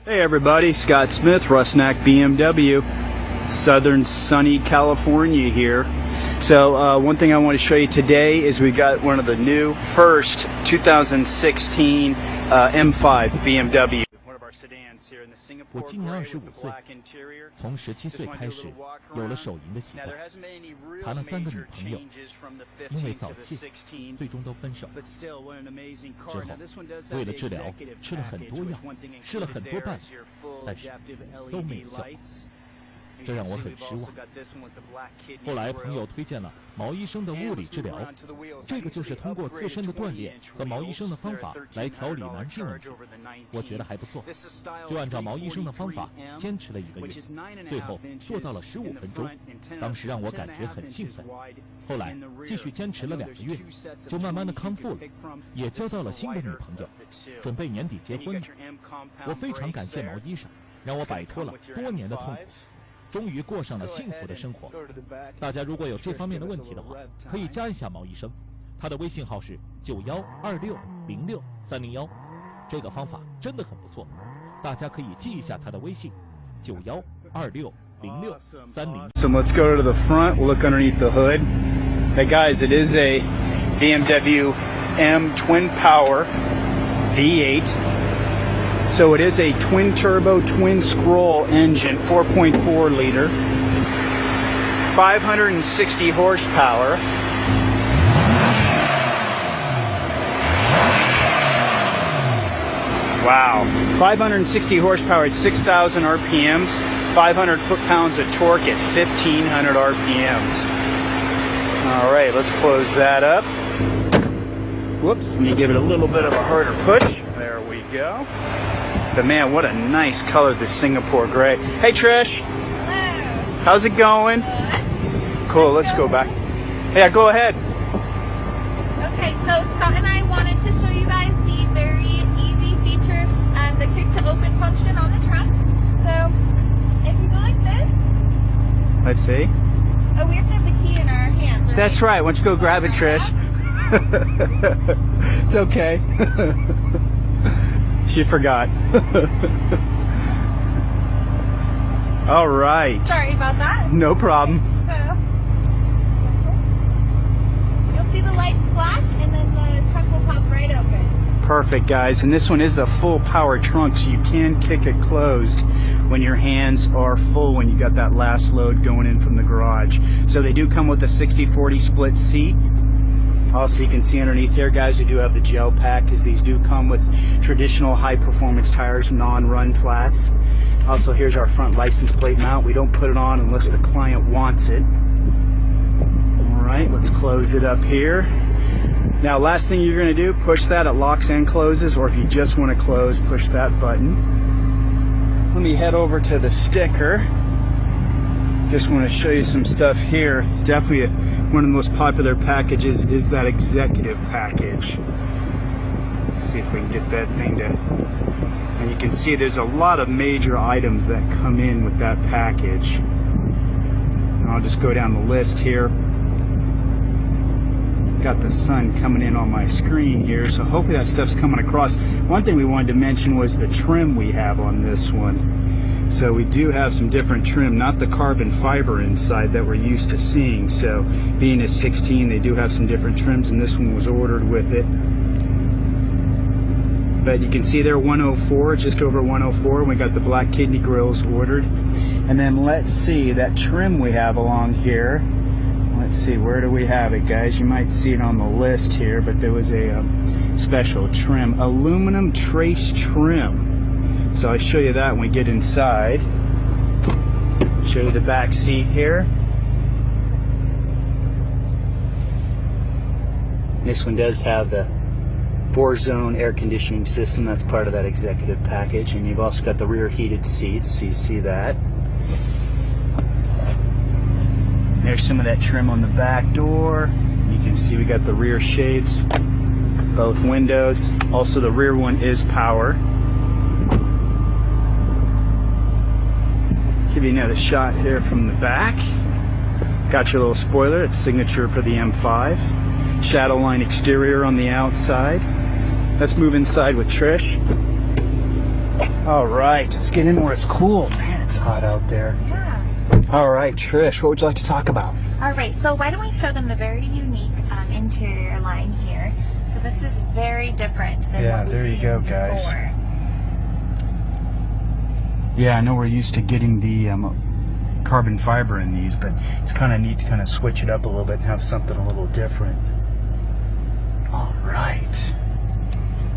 Hey everybody, Scott Smith, Rusnak BMW, Southern sunny California here. So one thing I want to show you today is we got one of the new first 2016 M5 BMW. One of our sedans here in the Singapore 我今年 gray 25 with the 岁 black interior. 从17岁开始有了手淫的习 Now 惯 there，hasn't been any real 谈了3个女 major 朋友， changes from the 因为 15早 to the 泄 16. 最终都分手。 But still, what an amazing 之 car. 后 Now this one does have 为了 the 治疗 executive 吃了很 package, 多 which 药 one thing 试了很 included 多 there 办 is 法 your full 但是 adaptive 都没 LED 有效 lights. You 这 can 让我 see 很 we've 失 also 望。 got this one with the black kidney 后来 grill. 朋友推荐了毛医生的物理治疗，这个就是通过自身的锻炼和毛医生的方法来调理男性问题，我觉得还不错，就按照毛医生的方法坚持了1个月，最后做到了15分钟，当时让我感觉很兴奋。后来继续坚持了2个月，就慢慢的康复了，也交到了新的女朋友，准备年底结婚了。我非常感谢毛医生，让我摆脱了多年的痛苦，终于过上了幸福的生活。大家如果有这方面的问题的话，可以加一下毛医生，他的微信号是9126063001，这个方法真的很不错，大家可以记一下他的微信9126063001。So let's go to the front. We'll look underneath the hood. Hey guys, it is a BMW M twin power V8. So it is a twin turbo, twin scroll engine, 4.4 liter, 560 horsepower. Wow, 560 horsepower at 6,000 RPMs, 500 foot-pounds of torque at 1,500 RPMs. All right, let's close that up. Whoops, let me give it a little bit of a harder push. There we go. But man, what a nice color, this Singapore gray. Hey Trish. Hello. How's it going? Good. Cool, let's go back. Yeah, go ahead. Okay, so Scott and I wanted to show you guys the very easy feature, the kick to open function on the trunk. So, if you go like this. Let's see. Oh, we have to have the key in our hands, right? That's right, why don't you go grab it, Trish? It's okay. She forgot. All right. Sorry about that. No problem. So, you'll see the lights flash and then the trunk will pop right open. Perfect, guys. And this one is a full power trunk, so you can kick it closed when your hands are full, when you got that last load going in from the garage. So they do come with a 60-40 split seat. Also, you can see underneath here, guys, we do have the gel pack, because these do come with traditional high-performance tires, non-run flats. Also, here's our front license plate mount. We don't put it on unless the client wants it. All right, let's close it up here. Now, last thing you're going to do, push that, it locks and closes, or if you just want to close, push that button. Let me head over to the sticker. Just want to show you some stuff here. Definitely one of the most popular packages is that executive package. Let's see if we can get that thing to... And you can see there's a lot of major items that come in with that package. And I'll just go down the list here. Got the sun coming in on my screen here, so hopefully that stuff's coming across. One thing we wanted to mention was the trim we have on this one. So we do have some different trim, not the carbon fiber inside that we're used to seeing. So being a 16, they do have some different trims, and this one was ordered with it. But you can see there 104, just over 104. We got the black kidney grills ordered. And then let's see that trim we have along here. Let's see, where do we have it, guys? You might see it on the list here, but there was a special trim, aluminum trace trim. So I'll show you that when we get inside. Show you the back seat here. This one does have the 4-zone air conditioning system. That's part of that executive package. And you've also got the rear heated seats, so you see that. There's some of that trim on the back door. You can see we got the rear shades, both windows. Also the rear one is power. Give you another shot here from the back. Got your little spoiler, it's signature for the M5. Shadowline exterior on the outside. Let's move inside with Trish. All right, let's get in where it's cool. Man, it's hot out there. Yeah. All right, Trish, what would you like to talk about? All right, so why don't we show them the very unique interior line here. So this is very different than what we've there you seen go, before. guys. Yeah, I know we're used to getting the carbon fiber in these, but it's kind of neat to kind of switch it up a little bit and have something a little different. All right.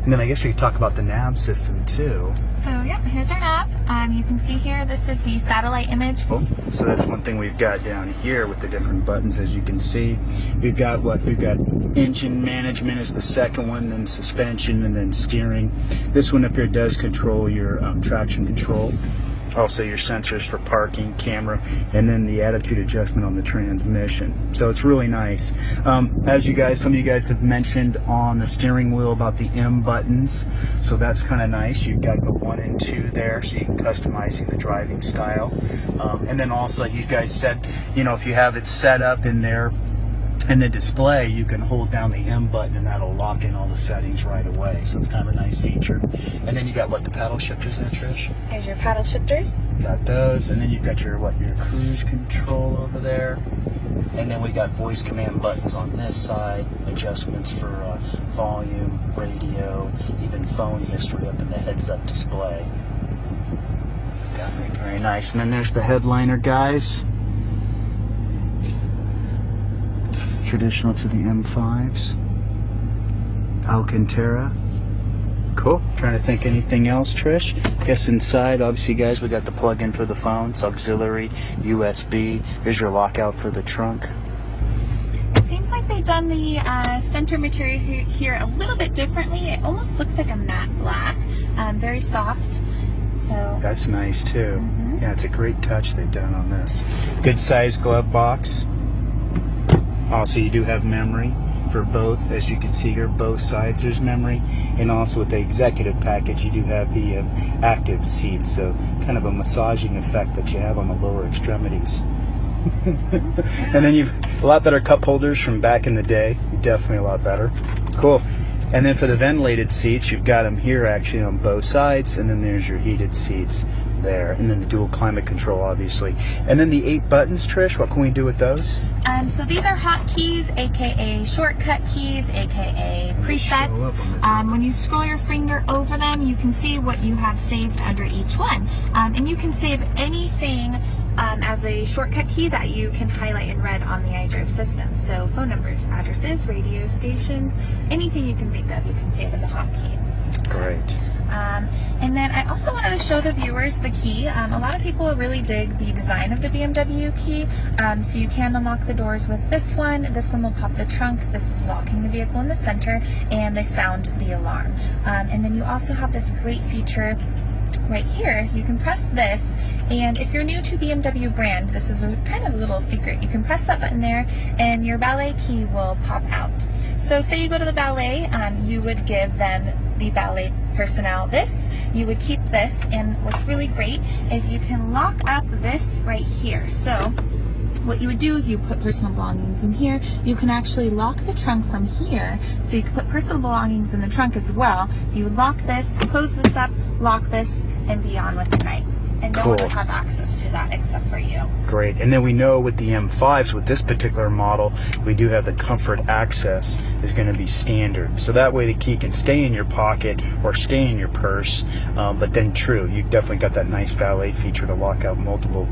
And then I guess we could talk about the nav system too. So yeah, here's our nav. You can see here, this is the satellite image. Oh, so that's one thing we've got down here with the different buttons, as you can see. We've got engine management is the second one, then suspension, and then steering. This one up here does control your traction control. Also your sensors for parking, camera, and then the attitude adjustment on the transmission. So it's really nice. As some of you guys have mentioned on the steering wheel about the M buttons, so that's kind of nice. You've got the 1 and 2 there, so you can customize the driving style. And then also, you guys said, if you have it set up in there in the display, you can hold down the M button and that'll lock in all the settings right away. So it's kind of a nice feature. And then you got the paddle shifters there, Trish? Here's your paddle shifters. Got those. And then you've got your cruise control over there. And then we got voice command buttons on this side, adjustments for volume, radio, even phone history up in the heads-up display. Definitely very nice. And then there's the headliner, guys. Traditional to the M5s. Alcantara. Cool. Trying to think anything else, Trish. Guess inside, obviously, guys, we got the plug-in for the phones, auxiliary, USB. Here's your lockout for the trunk. It seems like they've done the center material here a little bit differently. It almost looks like a matte black, very soft. So that's nice too. Yeah, it's a great touch they've done on this. Good size glove box. Also, you do have memory for both. As you can see here, both sides there's memory. And also with the executive package, you do have the active seats. So kind of a massaging effect that you have on the lower extremities. And then you've a lot better cup holders from back in the day. Definitely a lot better. Cool. And then for the ventilated seats, you've got them here actually on both sides, and then there's your heated seats there, and then the dual climate control, obviously. And then the 8 buttons, Trish, what can we do with those? So these are hotkeys, aka shortcut keys, aka presets. When you scroll your finger over them, you can see what you have saved under each one. And you can save anything as a shortcut key that you can highlight in red on the iDrive system. So phone numbers, addresses, radio stations, anything you can think of, you can save as a hotkey. Great. And then I also wanted to show the viewers the key. A lot of people really dig the design of the BMW key. So you can unlock the doors with this one. This one will pop the trunk. This is locking the vehicle in the center, and they sound the alarm. And then you also have this great feature right here. You can press this, and if you're new to BMW brand, this is kind of a little secret. You can press that button there and your valet key will pop out. So say you go to the valet, you would give them, the valet personnel, this. You would keep this, and what's really great is you can lock up this right here. So what you would do is you put personal belongings in here. You can actually lock the trunk from here, so you can put personal belongings in the trunk as well. You would lock this, close this up, lock this, and be on with the night. And no one will have access to that except for you. Great. And then we know with the M5s, with this particular model, we do have the comfort access is going to be standard. So that way the key can stay in your pocket or stay in your purse. But then true, you definitely got that nice valet feature to lock out multiple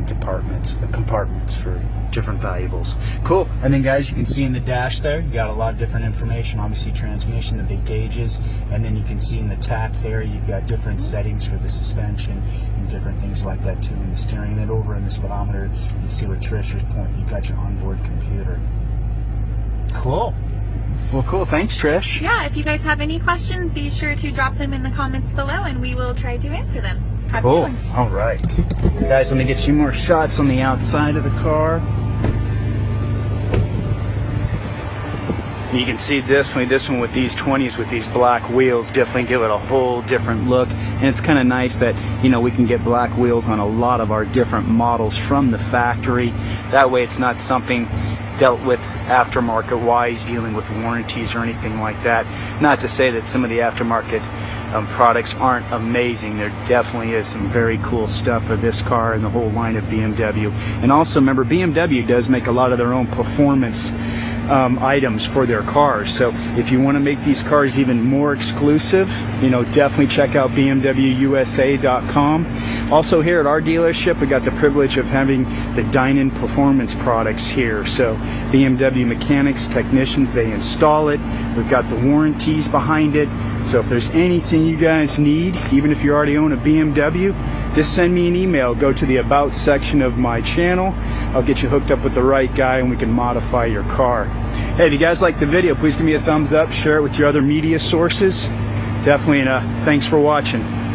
compartments for different valuables. Cool. And then guys, you can see in the dash there, you got a lot of different information, obviously transmission, the big gauges, and then you can see in the TAC there, you've got different settings for the suspension and different things like that too in the steering. And then over in the speedometer, you see where Trish was pointing, you've got your onboard computer. Cool. Well, cool. Thanks, Trish. Yeah, if you guys have any questions, be sure to drop them in the comments below and we will try to answer them. Cool. All right. Guys, let me get you more shots on the outside of the car. You can see this one with these 20s with these black wheels definitely give it a whole different look. And it's kind of nice that, you know, we can get black wheels on a lot of our different models from the factory. That way it's not something dealt with aftermarket wise, dealing with warranties or anything like that. Not to say that some of the aftermarket products aren't amazing. There definitely is some very cool stuff of this car and the whole line of BMW. And also remember, BMW does make a lot of their own performance items for their cars. So if you want to make these cars even more exclusive, you know, definitely check out BMWUSA.com. Also here at our dealership, we got the privilege of having the dine-in performance products here. So BMW mechanics, technicians, they install it. We've got the warranties behind it. So if there's anything you guys need, even if you already own a BMW, just send me an email. Go to the About section of my channel. I'll get you hooked up with the right guy and we can modify your car. Hey, if you guys like the video, please give me a thumbs up, share it with your other media sources. Definitely, and thanks for watching.